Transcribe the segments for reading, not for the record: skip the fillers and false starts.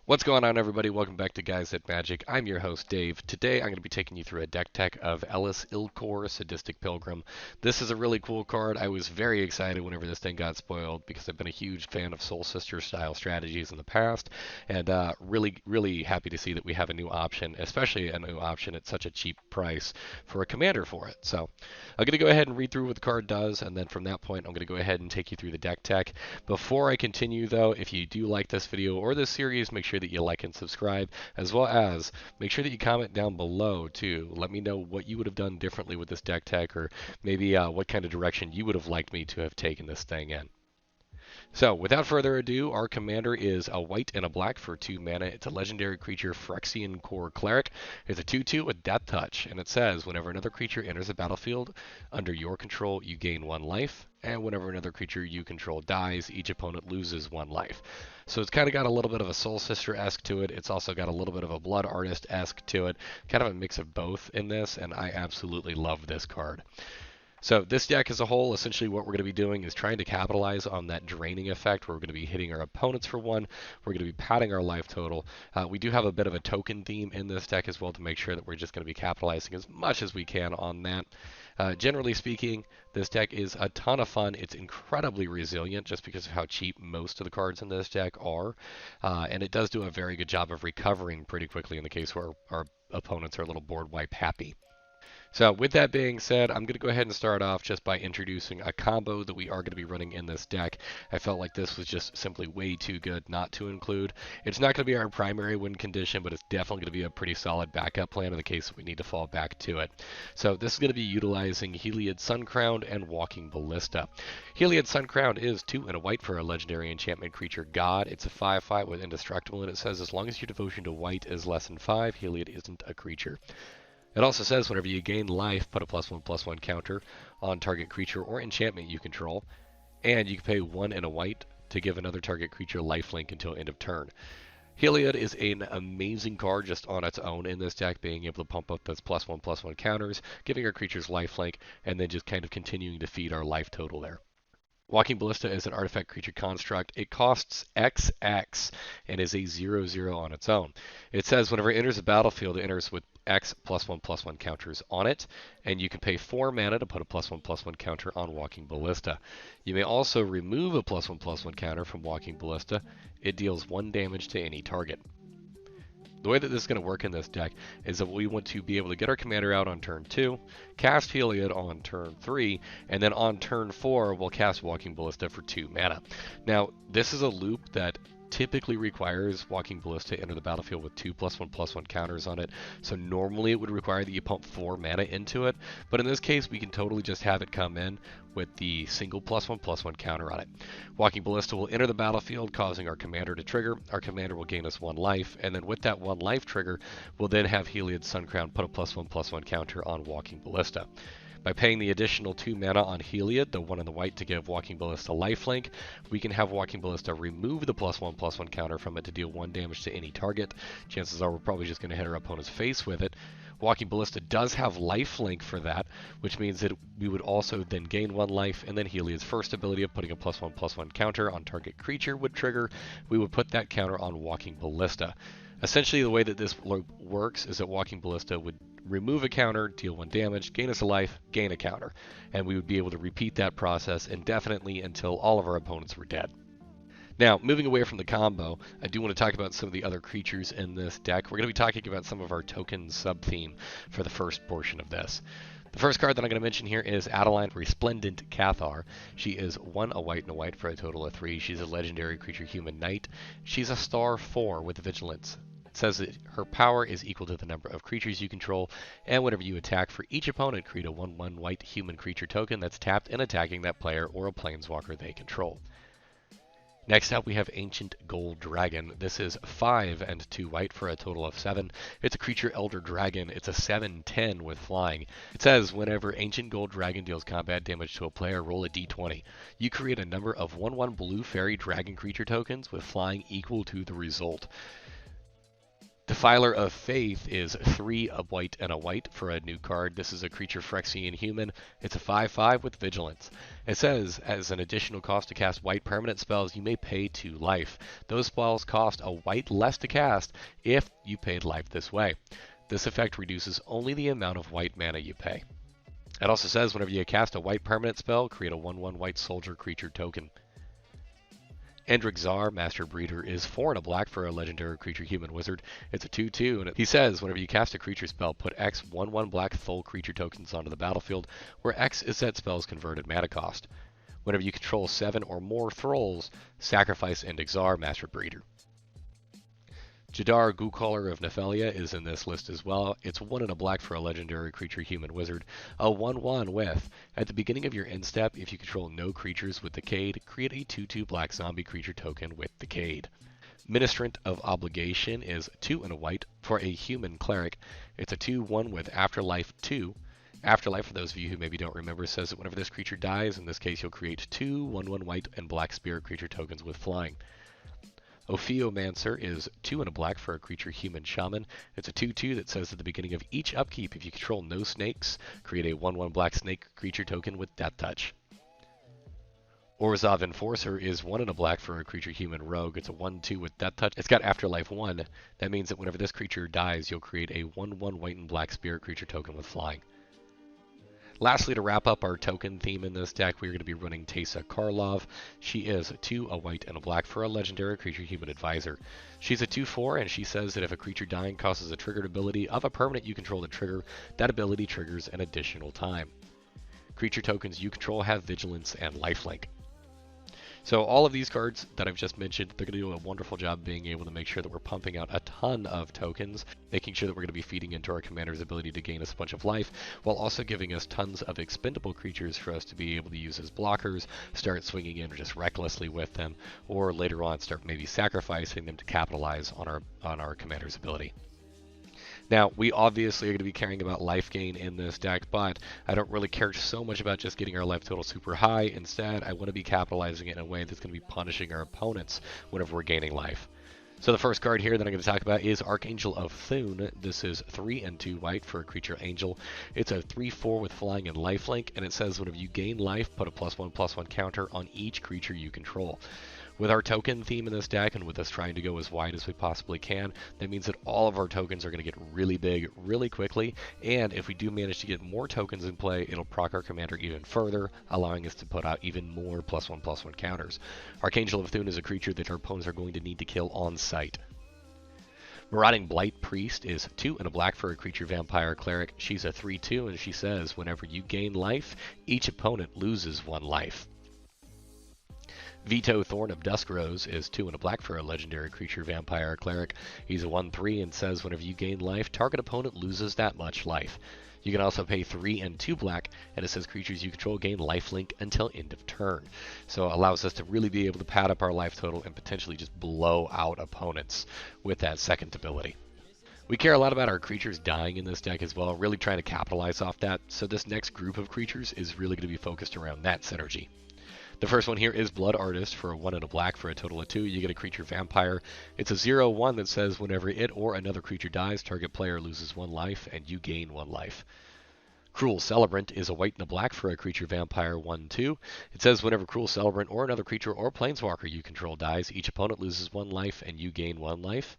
What's going on, everybody? Welcome back to Guys at Magic. I'm your host, Dave. Today, I'm going to be taking you through a deck tech of Elas il-Kor, Sadistic Pilgrim. This is a really cool card. I was very excited whenever this thing got spoiled because I've been a huge fan of Soul Sister style strategies in the past, and really happy to see that we have a new option, especially a new option at such a cheap price for a commander for it. So I'm going to go ahead and read through what the card does, and then from that point, I'm going to go ahead and take you through the deck tech. Before I continue, though, if you do like this video or this series, make sure that you like and subscribe, as well as make sure that you comment down below too. Let me know what you would have done differently with this deck tech, or maybe what kind of direction you would have liked me to have taken this thing in. So, without further ado, our commander is a white and a black for 2 mana. It's a legendary creature, Phyrexian Core Cleric. It's a 2/2 with Death Touch, and it says, whenever another creature enters the battlefield under your control, you gain 1 life, and whenever another creature you control dies, each opponent loses 1 life. So it's kind of got a little bit of a Soul Sister-esque to it. It's also got a little bit of a Blood Artist-esque to it. Kind of a mix of both in this, and I absolutely love this card. So this deck as a whole, essentially what we're going to be doing is trying to capitalize on that draining effect. We're going to be hitting our opponents for 1. We're going to be padding our life total. We do have a bit of a token theme in this deck as well to make sure that we're just going to be capitalizing as much as we can on that. Generally speaking, this deck is a ton of fun. It's incredibly resilient just because of how cheap most of the cards in this deck are. And it does do a very good job of recovering pretty quickly in the case where our opponents are a little board wipe happy. So with that being said, I'm going to go ahead and start off just by introducing a combo that we are going to be running in this deck. I felt like this was just simply way too good not to include. It's not going to be our primary win condition, but it's definitely going to be a pretty solid backup plan in the case that we need to fall back to it. So this is going to be utilizing Heliod Suncrowned and Walking Ballista. Heliod Suncrowned is 2 and a white for a legendary enchantment creature god. It's a 5/5 with indestructible, and it says as long as your devotion to white is less than 5, Heliod isn't a creature. It also says whenever you gain life, put a +1/+1 counter on target creature or enchantment you control, and you can pay 1 and a white to give another target creature lifelink until end of turn. Heliod is an amazing card just on its own in this deck, being able to pump up those +1/+1 counters, giving our creatures lifelink, and then just kind of continuing to feed our life total there. Walking Ballista is an artifact creature construct. It costs XX and is a 0/0 on its own. It says whenever it enters the battlefield, it enters with X +1/+1 counters on it, and you can pay 4 mana to put a +1/+1 counter on Walking Ballista. You may also remove a +1/+1 counter from Walking Ballista. It deals 1 damage to any target. The way that this is going to work in this deck is that we want to be able to get our commander out on turn 2, cast Heliod on turn 3, and then on turn 4 we'll cast Walking Ballista for 2 mana. Now, this is a loop that typically requires Walking Ballista to enter the battlefield with 2 +1/+1 counters on it, so normally it would require that you pump 4 mana into it, but in this case we can totally just have it come in with the single +1/+1 counter on it. Walking Ballista will enter the battlefield, causing our commander to trigger. Our commander will gain us 1 life, and then with that 1 life trigger, we'll then have Heliod Suncrown put a +1/+1 counter on Walking Ballista. By paying the additional 2 mana on Heliod, the 1 and the white, to give Walking Ballista lifelink, we can have Walking Ballista remove the +1/+1 counter from it to deal 1 damage to any target. Chances are we're probably just going to hit our opponent's face with it. Walking Ballista does have lifelink for that, which means that we would also then gain 1 life, and then Heliod's first ability of putting a +1/+1 counter on target creature would trigger. We would put that counter on Walking Ballista. Essentially, the way that this works is that Walking Ballista would remove a counter, deal 1 damage, gain us a life, gain a counter, and we would be able to repeat that process indefinitely until all of our opponents were dead. Now, moving away from the combo, I do want to talk about some of the other creatures in this deck. We're going to be talking about some of our token sub-theme for the first portion of this. The first card that I'm going to mention here is Adeline Resplendent Cathar. She is 1 a white and a white for a total of 3. She's a legendary creature human knight. She's a star 4 with vigilance. It says that her power is equal to the number of creatures you control, and whenever you attack for each opponent, create a 1/1 white human creature token that's tapped and attacking that player or a planeswalker they control. Next up, we have Ancient Gold Dragon. This is 5 and 2 white for a total of 7. It's a creature Elder Dragon. It's a 7/10 with flying. It says whenever Ancient Gold Dragon deals combat damage to a player, roll a d20. You create a number of 1/1 blue fairy dragon creature tokens with flying equal to the result. Defiler of Faith is 3 a white and a white for a new card. This is a creature Phyrexian human. It's a 5/5 with vigilance. It says, as an additional cost to cast white permanent spells, you may pay 2 life. Those spells cost a white less to cast if you paid life this way. This effect reduces only the amount of white mana you pay. It also says, whenever you cast a white permanent spell, create a 1/1 white soldier creature token. Endrixar, Master Breeder, is 4 and a black for a legendary creature human wizard. It's a 2/2, and he says, whenever you cast a creature spell, put X 1/1 black Thul creature tokens onto the battlefield, where X is that spell's converted mana cost. Whenever you control 7 or more Thralls, sacrifice Endrixar, Master Breeder. Jadar, Gucaller of Nephelia, is in this list as well. It's 1 and a black for a legendary creature human wizard. A 1/1 with, at the beginning of your end step, if you control no creatures with Decayed, create a 2/2 black zombie creature token with Decayed. Ministrant of Obligation is 2 and a white for a human cleric. It's a 2/1 with Afterlife 2. Afterlife, for those of you who maybe don't remember, says that whenever this creature dies, in this case you'll create 2 1/1 white and black spirit creature tokens with flying. Ophiomancer is 2 and a black for a creature human shaman. It's a 2/2 that says at the beginning of each upkeep, if you control no snakes, create a 1/1 black snake creature token with Death Touch. Orzhov Enforcer is 1 and a black for a creature human rogue. It's a 1/2 with Death Touch. It's got Afterlife 1. That means that whenever this creature dies, you'll create a 1/1 white and black spirit creature token with flying. Lastly, to wrap up our token theme in this deck, we're going to be running Teysa Karlov. She is 2 a white and a black for a legendary creature human advisor. She's a 2/4, and she says that if a creature dying causes a triggered ability of a permanent you control to trigger, that ability triggers an additional time. Creature tokens you control have vigilance and lifelink. So all of these cards that I've just mentioned, they're going to do a wonderful job being able to make sure that we're pumping out a ton of tokens, making sure that we're going to be feeding into our commander's ability to gain us a bunch of life, while also giving us tons of expendable creatures for us to be able to use as blockers, start swinging in just recklessly with them, or later on start maybe sacrificing them to capitalize on our commander's ability. Now, we obviously are going to be caring about life gain in this deck, but I don't really care so much about just getting our life total super high. Instead, I want to be capitalizing it in a way that's going to be punishing our opponents whenever we're gaining life. So the first card here that I'm going to talk about is Archangel of Thune. This is 3 and 2 white for a creature angel. It's a 3/4 with flying and lifelink, and it says whenever you gain life, put a +1/+1 counter on each creature you control. With our token theme in this deck, and with us trying to go as wide as we possibly can, that means that all of our tokens are going to get really big really quickly, and if we do manage to get more tokens in play, it'll proc our commander even further, allowing us to put out even more +1/+1 counters. Archangel of Thune is a creature that our opponents are going to need to kill on sight. Marauding Blight Priest is 2 and a black for a creature vampire cleric. She's a 3/2, and she says whenever you gain life, each opponent loses 1 life. Vito Thorn of Duskrose is 2 and a black for a legendary creature vampire cleric. He's a 1/3 and says whenever you gain life, target opponent loses that much life. You can also pay 3 and 2 black, and it says creatures you control gain lifelink until end of turn. So it allows us to really be able to pad up our life total and potentially just blow out opponents with that second ability. We care a lot about our creatures dying in this deck as well, really trying to capitalize off that. So this next group of creatures is really going to be focused around that synergy. The first one here is Blood Artist for a 1 and a black for a total of 2. You get a creature vampire. It's a 0/1 that says whenever it or another creature dies, target player loses 1 life and you gain 1 life. Cruel Celebrant is a white and a black for a creature vampire 1/2. It says whenever Cruel Celebrant or another creature or planeswalker you control dies, each opponent loses 1 life and you gain 1 life.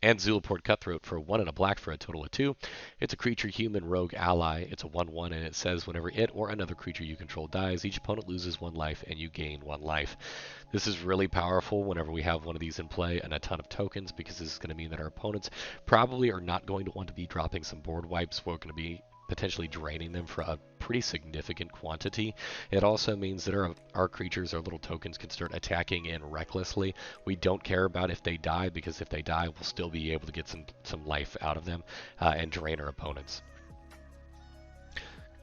And Zulaport Cutthroat for a 1 and a black for a total of 2. It's a creature human rogue ally. It's a 1/1 and it says whenever it or another creature you control dies, each opponent loses 1 life and you gain 1 life. This is really powerful whenever we have one of these in play and a ton of tokens, because this is going to mean that our opponents probably are not going to want to be dropping some board wipes. We're going to be potentially draining them for a pretty significant quantity. It also means that our creatures, our little tokens, can start attacking in recklessly. We don't care about if they die, because if they die, we'll still be able to get some life out of them and drain our opponents.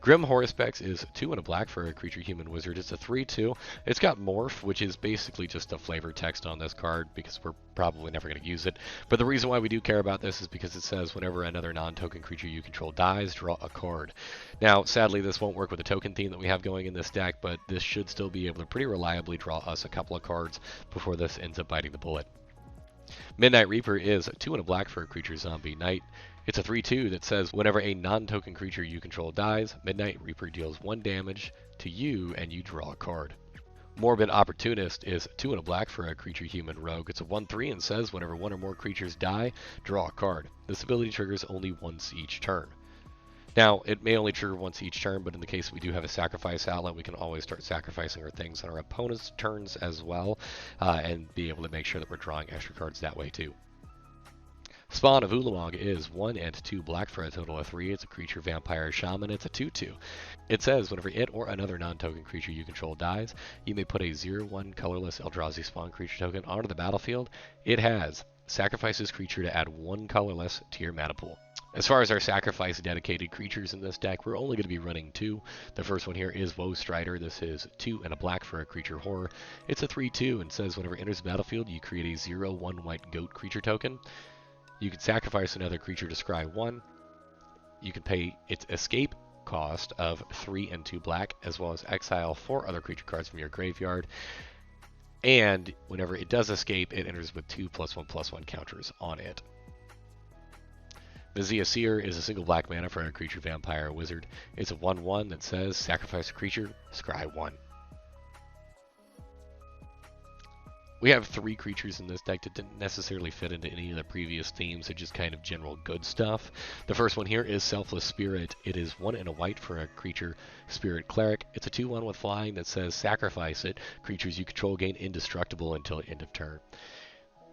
Grim Horispex is 2 and a black for a creature human wizard. It's a 3/2. It's got Morph, which is basically just a flavor text on this card because we're probably never going to use it. But the reason why we do care about this is because it says whenever another non-token creature you control dies, draw a card. Now, sadly, this won't work with the token theme that we have going in this deck, but this should still be able to pretty reliably draw us a couple of cards before this ends up biting the bullet. Midnight Reaper is 2 and a black for a creature zombie knight. It's a 3/2 that says whenever a non-token creature you control dies, Midnight Reaper deals 1 damage to you and you draw a card. Morbid Opportunist is 2 and a black for a creature human rogue. It's a 1/3 and says whenever 1 or more creatures die, draw a card. This ability triggers only once each turn. Now, it may only trigger once each turn, but in the case we do have a sacrifice outlet, we can always start sacrificing our things on our opponent's turns as well, and be able to make sure that we're drawing extra cards that way too. Spawn of Ulamog is 1 and 2 black for a total of 3. It's a creature vampire shaman. It's a 2/2. It says whenever it or another non-token creature you control dies, you may put a 0/1 colorless Eldrazi spawn creature token onto the battlefield. It has sacrifice this creature to add 1 colorless to your mana pool. As far as our sacrifice dedicated creatures in this deck, we're only going to be running 2. The first one here is Woe Strider. This is 2 and a black for a creature horror. It's a 3/2 and says whenever it enters the battlefield, you create a 0/1 white goat creature token. You can sacrifice another creature to scry 1. You can pay its escape cost of 3 and 2 black, as well as exile 4 other creature cards from your graveyard. And whenever it does escape, it enters with 2+1/+1 counters on it. Vizia Seer is a single black mana for a creature vampire wizard. It's a 1/1 that says sacrifice a creature, scry 1. We have 3 creatures in this deck that didn't necessarily fit into any of the previous themes. They're just kind of general good stuff. The first one here is Selfless Spirit. It is 1 and a white for a creature spirit cleric. It's a 2/1 with flying that says sacrifice it. Creatures you control gain indestructible until end of turn.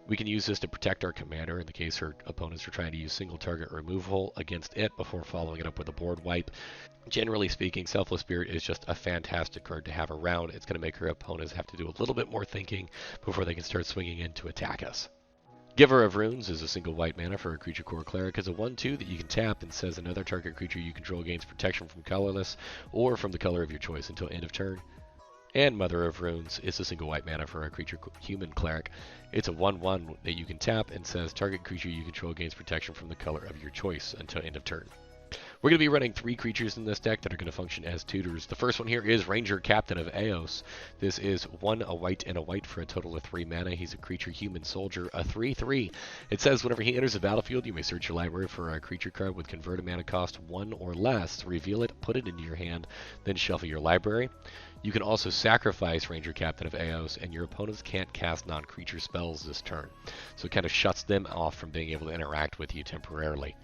We can use this to protect our commander in the case our opponents are trying to use single target removal against it before following it up with a board wipe. Generally speaking, Selfless Spirit is just a fantastic card to have around. It's going to make our opponents have to do a little bit more thinking before they can start swinging in to attack us. Giver of Runes is a single white mana for a creature core cleric. It's a 1/2 that you can tap and says another target creature you control gains protection from colorless or from the color of your choice until end of turn. And Mother of Runes is a single white mana for a creature human cleric. It's a 1/1 that you can tap and says target creature you control gains protection from the color of your choice until end of turn. We're going to be running 3 creatures in this deck that are going to function as tutors. The first one here is Ranger Captain of Eos. This is 1 a white and a white for a total of 3 mana. He's a creature human soldier, a 3/3. It says whenever he enters the battlefield, you may search your library for a creature card with converted mana cost 1 or less, reveal it, put it into your hand, then shuffle your library. You can also sacrifice Ranger Captain of Eos, and your opponents can't cast non-creature spells this turn. So it kind of shuts them off from being able to interact with you temporarily.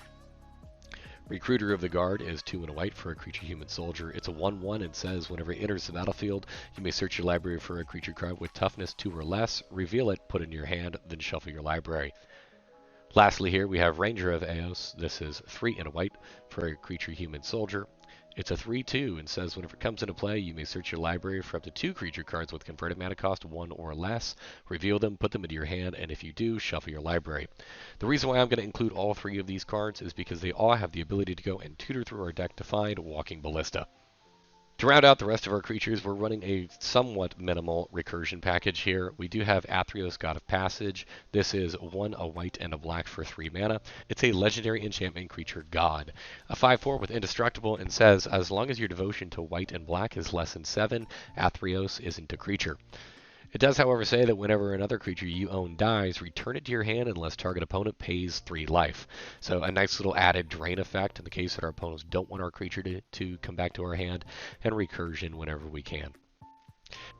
Recruiter of the Guard is 2 and a white for a creature human soldier. It's a 1/1 and says whenever it enters the battlefield, you may search your library for a creature card with toughness 2 or less, reveal it, put it in your hand, then shuffle your library. Lastly here we have Ranger of Eos. This is 3 and a white for a creature human soldier. It's a 3/2 and says whenever it comes into play, you may search your library for up to 2 creature cards with converted mana cost 1 or less, reveal them, put them into your hand, and if you do, shuffle your library. The reason why I'm going to include all 3 of these cards is because they all have the ability to go and tutor through our deck to find Walking Ballista. To round out the rest of our creatures, we're running a somewhat minimal recursion package here. We do have Athreos, God of Passage. This is 1 a white and a black for 3 mana. It's a legendary enchantment creature god. A 5/4 with indestructible and says as long as your devotion to white and black is less than 7, Athreos isn't a creature. It does, however, say that whenever another creature you own dies, return it to your hand unless target opponent pays 3 life. So a nice little added drain effect in the case that our opponents don't want our creature to come back to our hand, and recursion whenever we can.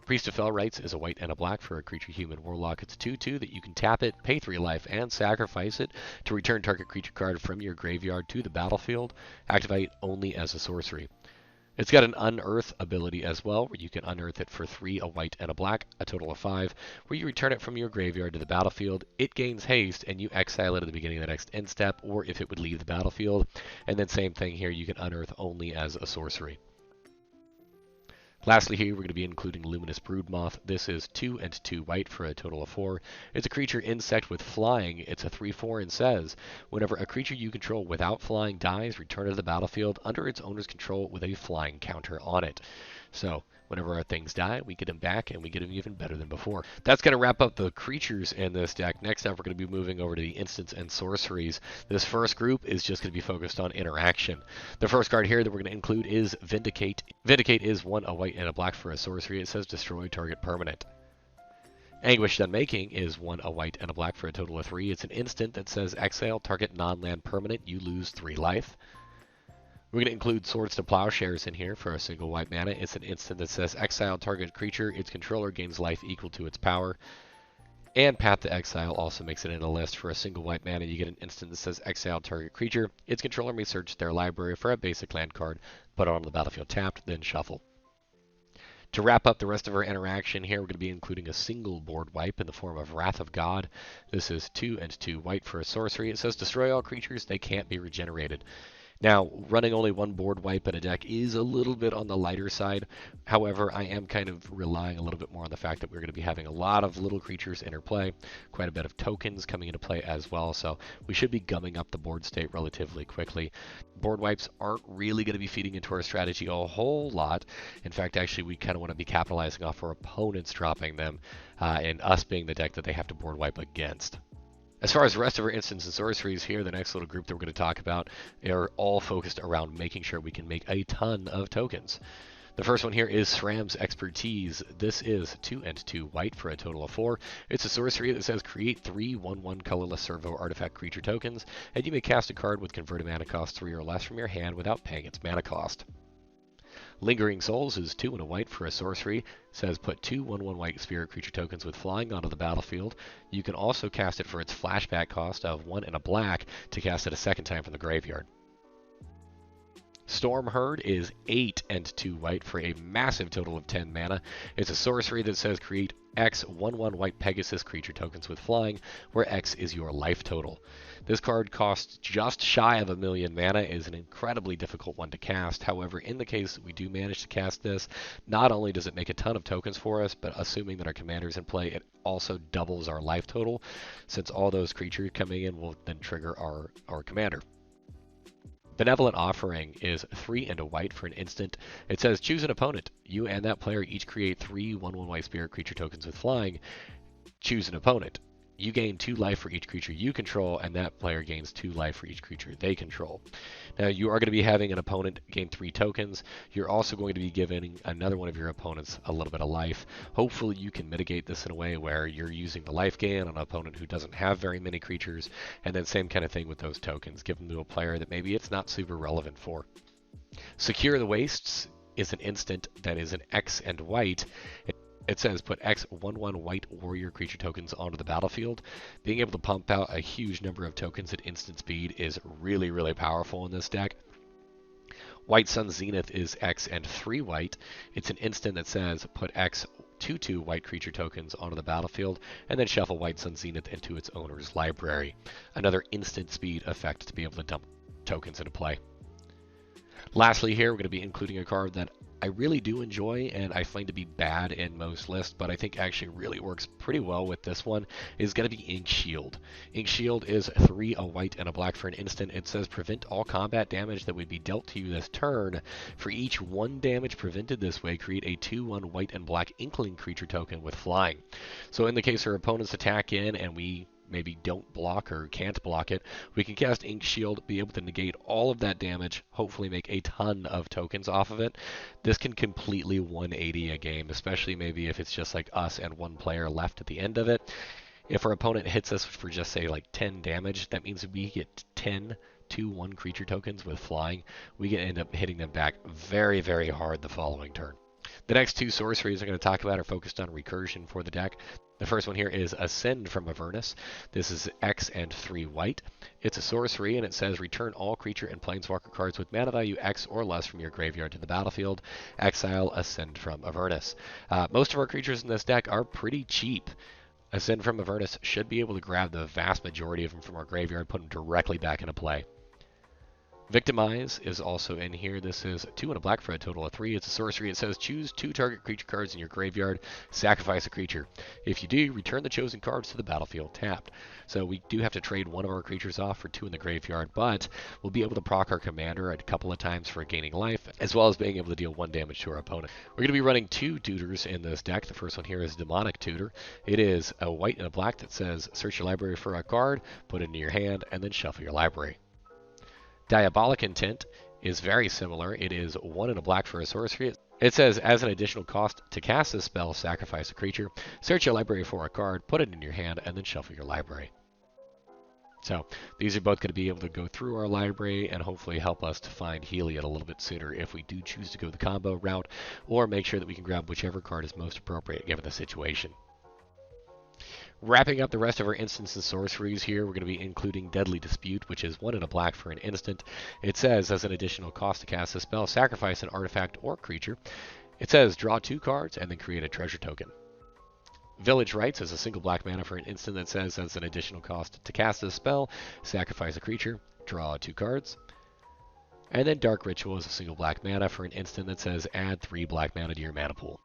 Priest of Fellrights is a white and a black for a creature human warlock. It's a 2/2 that you can tap it, pay 3 life, and sacrifice it to return target creature card from your graveyard to the battlefield. Activate only as a sorcery. It's got an unearth ability as well, where you can unearth it for 3 a white and a black, a total of 5, where you return it from your graveyard to the battlefield. It gains haste, and you exile it at the beginning of the next end step, or if it would leave the battlefield. And then same thing here, you can unearth only as a sorcery. Lastly here, we're going to be including Luminous Broodmoth. This is 2 and 2 white for a total of 4. It's a creature insect with flying. It's a 3/4 and says, whenever a creature you control without flying dies, return it to the battlefield under its owner's control with a flying counter on it. So whenever our things die, we get them back, and we get them even better than before. That's going to wrap up the creatures in this deck. Next up, we're going to be moving over to the instants and sorceries. This first group is just going to be focused on interaction. The first card here that we're going to include is Vindicate. Vindicate is 1 a white and a black for a sorcery. It says destroy target permanent. Anguish Unmaking is 1 a white and a black for a total of 3. It's an instant that says exile target non-land permanent, you lose 3 life. We're going to include Swords to Plowshares in here for a single white mana. It's an instant that says exile target creature, its controller gains life equal to its power. And Path to Exile also makes it in a list for a single white mana. You get an instant that says exile target creature, its controller may search their library for a basic land card, put it on the battlefield tapped, then shuffle. To wrap up the rest of our interaction here, we're going to be including a single board wipe in the form of Wrath of God. This is 2 and 2 white for a sorcery. It says destroy all creatures, they can't be regenerated. Now, running only one board wipe in a deck is a little bit on the lighter side. However, I am kind of relying a little bit more on the fact that we're going to be having a lot of little creatures interplay, quite a bit of tokens coming into play as well, so we should be gumming up the board state relatively quickly. Board wipes aren't really going to be feeding into our strategy a whole lot. In fact, actually, we kind of want to be capitalizing off our opponents dropping them, and us being the deck that they have to board wipe against. As far as the rest of our instants and sorceries here, the next little group that we're going to talk about are all focused around making sure we can make a ton of tokens. The first one here is SRAM's Expertise. This is 2 and 2 white for a total of 4. It's a sorcery that says create 3 1/1 colorless servo artifact creature tokens, and you may cast a card with converted mana cost 3 or less from your hand without paying its mana cost. Lingering Souls is 2 and a white for a sorcery. It says put 2 1/1 white spirit creature tokens with flying onto the battlefield. You can also cast it for its flashback cost of 1 and a black to cast it a second time from the graveyard. Storm Herd is 8 and 2 white for a massive total of 10 mana. It's a sorcery that says create X 1/1 white Pegasus creature tokens with flying, where X is your life total. This card costs just shy of 1,000,000 mana, is an incredibly difficult one to cast. However, in the case that we do manage to cast this, not only does it make a ton of tokens for us, but assuming that our commander's in play, it also doubles our life total, since all those creatures coming in will then trigger our commander. Benevolent Offering is 3 and a white for an instant. It says choose an opponent. You and that player each create 3 1/1 white spirit creature tokens with flying. Choose an opponent. You gain 2 life for each creature you control, and that player gains 2 life for each creature they control. Now, you are going to be having an opponent gain 3 tokens. You're also going to be giving another one of your opponents a little bit of life. Hopefully, you can mitigate this in a way where you're using the Lifegain on an opponent who doesn't have very many creatures, and then same kind of thing with those tokens. Give them to a player that maybe it's not super relevant for. Secure the Wastes is an instant that is an X and white. It says put X 1/1 white warrior creature tokens onto the battlefield. Being able to pump out a huge number of tokens at instant speed is really, really powerful in this deck. White Sun Zenith is X and 3 white. It's an instant that says put X 2/2 white creature tokens onto the battlefield, and then shuffle White Sun Zenith into its owner's library. Another instant speed effect to be able to dump tokens into play. Lastly here, we're going to be including a card that I really do enjoy and I find to be bad in most lists, but I think actually really works pretty well with this one, is going to be Ink Shield. Ink Shield is 3 a white and a black for an instant. It says prevent all combat damage that would be dealt to you this turn. For each 1 damage prevented this way, create a 2/1 white and black Inkling creature token with flying. So in the case our opponents attack in and we maybe don't block or can't block it, we can cast Ink Shield, be able to negate all of that damage, hopefully make a ton of tokens off of it. This can completely 180 a game, especially maybe if it's just like us and 1 player left at the end of it. If our opponent hits us for just say like 10 damage, that means we get 10 2/1 creature tokens with flying. We can end up hitting them back very, very hard the following turn. The next 2 sorceries I'm going to talk about are focused on recursion for the deck. The first one here is Ascend from Avernus. This is X and 3 white. It's a sorcery, and it says return all creature and planeswalker cards with mana value X or less from your graveyard to the battlefield. Exile Ascend from Avernus. Most of our creatures in this deck are pretty cheap. Ascend from Avernus should be able to grab the vast majority of them from our graveyard, put them directly back into play. Victimize is also in here. This is 2 and a black for a total of 3. It's a sorcery. It says choose 2 target creature cards in your graveyard, sacrifice a creature. If you do, return the chosen cards to the battlefield tapped. So we do have to trade one of our creatures off for 2 in the graveyard, but we'll be able to proc our commander a couple of times for gaining life, as well as being able to deal 1 damage to our opponent. We're going to be running 2 tutors in this deck. The first one here is Demonic Tutor. It is a white and a black that says search your library for a card, put it into your hand, and then shuffle your library. Diabolic Intent is very similar. It is 1 and a black for a sorcery. It says, as an additional cost to cast this spell, sacrifice a creature, search your library for a card, put it in your hand, and then shuffle your library. So these are both going to be able to go through our library and hopefully help us to find Heliod a little bit sooner if we do choose to go the combo route, or make sure that we can grab whichever card is most appropriate given the situation. Wrapping up the rest of our instants and sorceries here, we're going to be including Deadly Dispute, which is 1 and a black for an instant. It says, as an additional cost to cast a spell, sacrifice an artifact or creature. It says, draw 2 cards and then create a treasure token. Village Rites is a single black mana for an instant that says, as an additional cost to cast a spell, sacrifice a creature, draw 2 cards. And then Dark Ritual is a single black mana for an instant that says, add 3 black mana to your mana pool.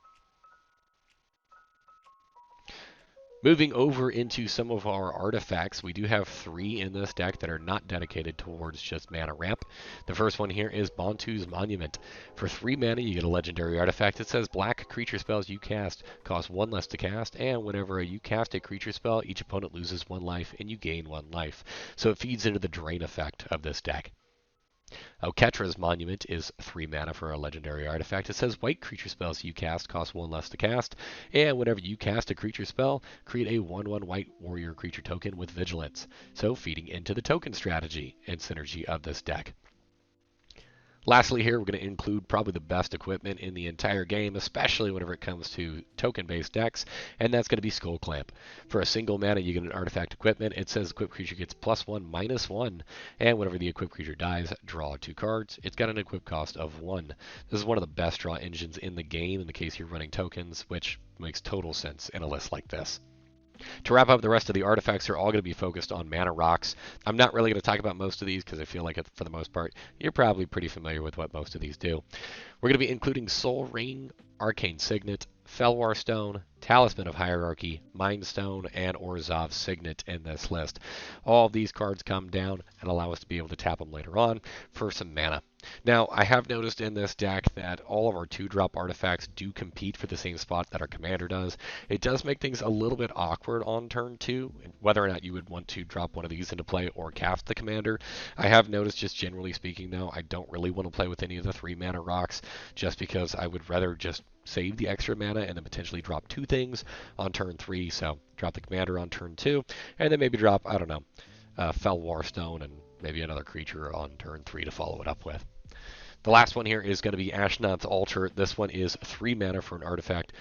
Moving over into some of our artifacts, we do have 3 in this deck that are not dedicated towards just mana ramp. The first one here is Bontu's Monument. For 3 mana, you get a legendary artifact. It says black creature spells you cast cost 1 less to cast, and whenever you cast a creature spell, each opponent loses 1 life and you gain 1 life. So it feeds into the drain effect of this deck. Oketra's Monument is 3 mana for a legendary artifact. It says white creature spells you cast cost 1 less to cast, and whenever you cast a creature spell, create a 1/1 white warrior creature token with vigilance. So feeding into the token strategy and synergy of this deck. Lastly here, we're going to include probably the best equipment in the entire game, especially whenever it comes to token-based decks, and that's going to be Skull Clamp. For a single mana, you get an artifact equipment. It says equipped creature gets +1/-1, and whenever the equipped creature dies, draw 2 cards. It's got an equip cost of 1. This is one of the best draw engines in the game in the case you're running tokens, which makes total sense in a list like this. To wrap up, the rest of the artifacts are all going to be focused on mana rocks. I'm not really going to talk about most of these because I feel like, for the most part, you're probably pretty familiar with what most of these do. We're going to be including Soul Ring, Arcane Signet, Felwar Stone, Talisman of Hierarchy, Mind Stone, and Orzhov's Signet in this list. All of these cards come down and allow us to be able to tap them later on for some mana. Now, I have noticed in this deck that all of our 2-drop artifacts do compete for the same spot that our commander does. It does make things a little bit awkward on turn 2, whether or not you would want to drop one of these into play or cast the commander. I have noticed, just generally speaking though, I don't really want to play with any of the 3 mana rocks, just because I would rather just save the extra mana and then potentially drop 2 things on turn 3. So drop the commander on turn 2, and then maybe drop, I don't know, Felwar Stone and maybe another creature on turn 3 to follow it up with. The last one here is going to be Ashnod's Altar. This one is 3 mana for an artifact.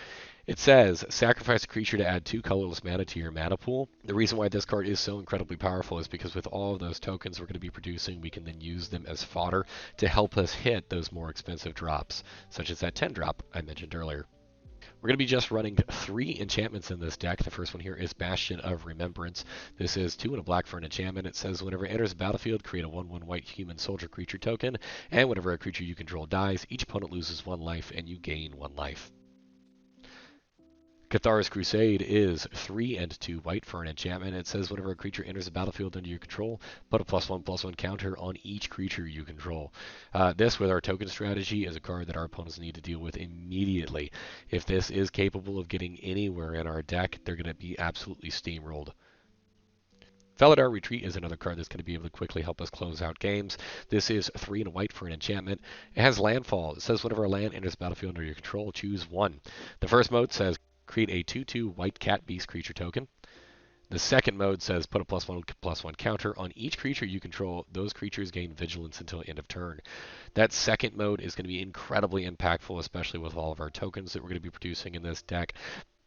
It says, sacrifice a creature to add 2 colorless mana to your mana pool. The reason why this card is so incredibly powerful is because with all of those tokens we're going to be producing, we can then use them as fodder to help us hit those more expensive drops, such as that 10-drop I mentioned earlier. We're going to be just running 3 enchantments in this deck. The first one here is Bastion of Remembrance. This is 2 and a black for an enchantment. It says whenever it enters the battlefield, create a 1/1 white human soldier creature token, and whenever a creature you control dies, each opponent loses 1 life and you gain 1 life. Cathar's Crusade is 3 and 2 white for an enchantment. It says whenever a creature enters the battlefield under your control, put a +1/+1 counter on each creature you control. This, with our token strategy, is a card that our opponents need to deal with immediately. If this is capable of getting anywhere in our deck, they're going to be absolutely steamrolled. Felidar Retreat is another card that's going to be able to quickly help us close out games. This is 3 and white for an enchantment. It has landfall. It says whenever a land enters the battlefield under your control, choose 1. The first mode says create a 2/2 white cat beast creature token. The second mode says put a +1/+1 counter on each creature you control. Those creatures gain vigilance until end of turn. That second mode is going to be incredibly impactful, especially with all of our tokens that we're going to be producing in this deck.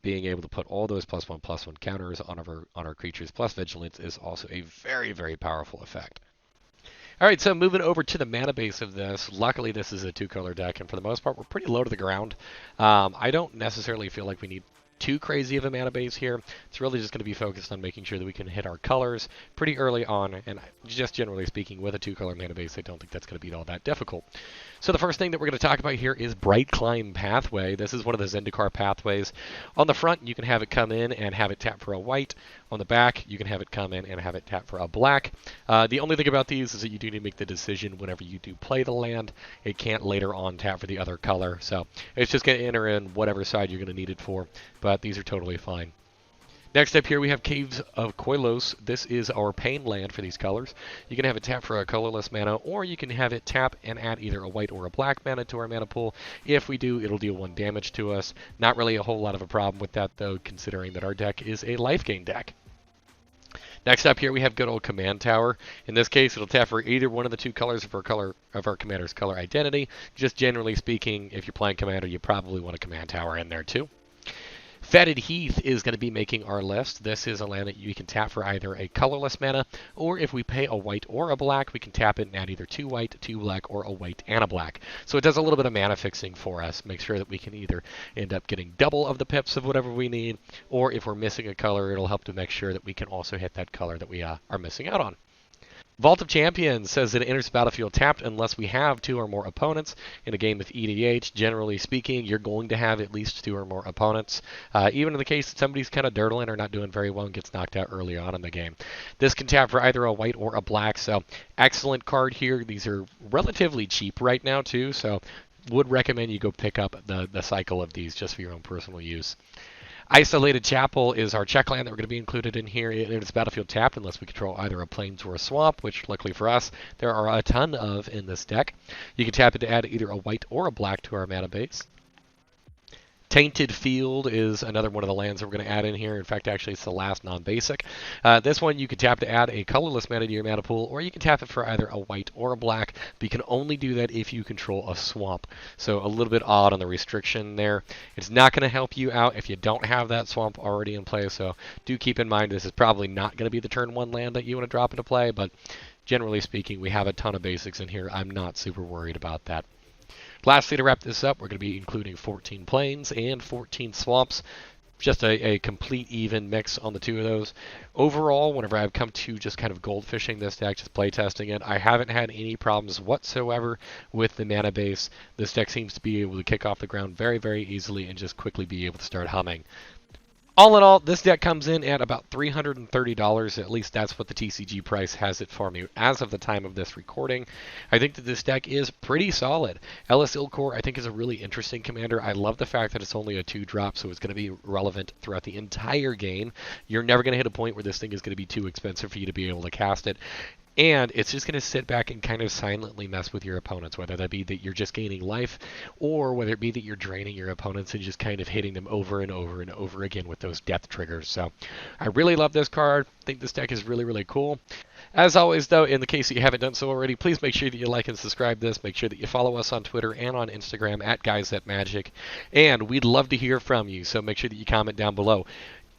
Being able to put all those +1/+1 counters on our creatures plus vigilance is also a very, very powerful effect. All right, so moving over to the mana base of this, luckily this is a 2-color deck, and for the most part, we're pretty low to the ground. I don't necessarily feel like we need too crazy of a mana base here. It's really just going to be focused on making sure that we can hit our colors pretty early on, and just generally speaking, with a 2-color mana base, I don't think that's going to be all that difficult. So the first thing that we're going to talk about here is Bright Climb Pathway. This is one of the Zendikar pathways. On the front, you can have it come in and have it tap for a white. On the back, you can have it come in and have it tap for a black. The only thing about these is that you do need to make the decision whenever you do play the land. It can't later on tap for the other color, so it's just going to enter in whatever side you're going to need it for, but these are totally fine. Next up here we have Caves of Koilos. This is our pain land for these colors. You can have it tap for a colorless mana, or you can have it tap and add either a white or a black mana to our mana pool. If we do, it'll deal 1 damage to us. Not really a whole lot of a problem with that though, considering that our deck is a Lifegain deck. Next up here we have good old Command Tower. In this case, it'll tap for either one of the 2 colors of our commander's color identity. Just generally speaking, if you're playing Commander, you probably want a Command Tower in there too. Fetid Heath is going to be making our list. This is a land that you can tap for either a colorless mana, or if we pay a white or a black, we can tap it and add either 2 white, 2 black, or a white and a black. So it does a little bit of mana fixing for us. Make sure that we can either end up getting double of the pips of whatever we need, or if we're missing a color, it'll help to make sure that we can also hit that color that we are missing out on. Vault of Champions says that it enters the battlefield tapped unless we have 2 or more opponents. In a game of EDH, generally speaking, you're going to have at least 2 or more opponents. Even in the case that somebody's kind of dirtling or not doing very well and gets knocked out early on in the game. This can tap for either a white or a black, so excellent card here. These are relatively cheap right now too, so would recommend you go pick up the cycle of these just for your own personal use. Isolated Chapel is our check land that we're going to be included in here. It is battlefield tapped unless we control either a plains or a swamp, which luckily for us, there are a ton of in this deck. You can tap it to add either a white or a black to our mana base. Tainted Field is another one of the lands that we're going to add in here. In fact, actually, it's the last non-basic. This one you can tap to add a colorless mana to your mana pool, or you can tap it for either a white or a black, but you can only do that if you control a swamp. So a little bit odd on the restriction there. It's not going to help you out if you don't have that swamp already in play, so do keep in mind this is probably not going to be the turn 1 land that you want to drop into play, but generally speaking, we have a ton of basics in here. I'm not super worried about that. Lastly, to wrap this up, we're going to be including 14 plains and 14 swamps. Just a complete even mix on the 2 of those. Overall, whenever I've come to just kind of goldfishing this deck, just playtesting it, I haven't had any problems whatsoever with the mana base. This deck seems to be able to kick off the ground very, very easily and just quickly be able to start humming. All in all, this deck comes in at about $330. At least that's what the TCG price has it for me as of the time of this recording. I think that this deck is pretty solid. Elas il-Kor, I think, is a really interesting commander. I love the fact that it's only a 2-drop, so it's going to be relevant throughout the entire game. You're never going to hit a point where this thing is going to be too expensive for you to be able to cast it. And it's just going to sit back and kind of silently mess with your opponents, whether that be that you're just gaining life, or whether it be that you're draining your opponents and just kind of hitting them over and over and over again with those death triggers. So I really love this card. I think this deck is really, really cool. As always, though, in the case that you haven't done so already, please make sure that you like and subscribe this. Make sure that you follow us on Twitter and on Instagram at GuysThatMagic. And we'd love to hear from you, so make sure that you comment down below.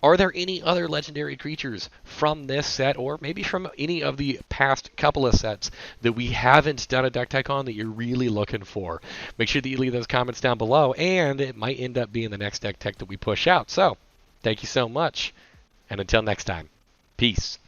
Are there any other legendary creatures from this set, or maybe from any of the past couple of sets that we haven't done a deck tech on that you're really looking for? Make sure that you leave those comments down below, and it might end up being the next deck tech that we push out. So, thank you so much, and until next time, peace.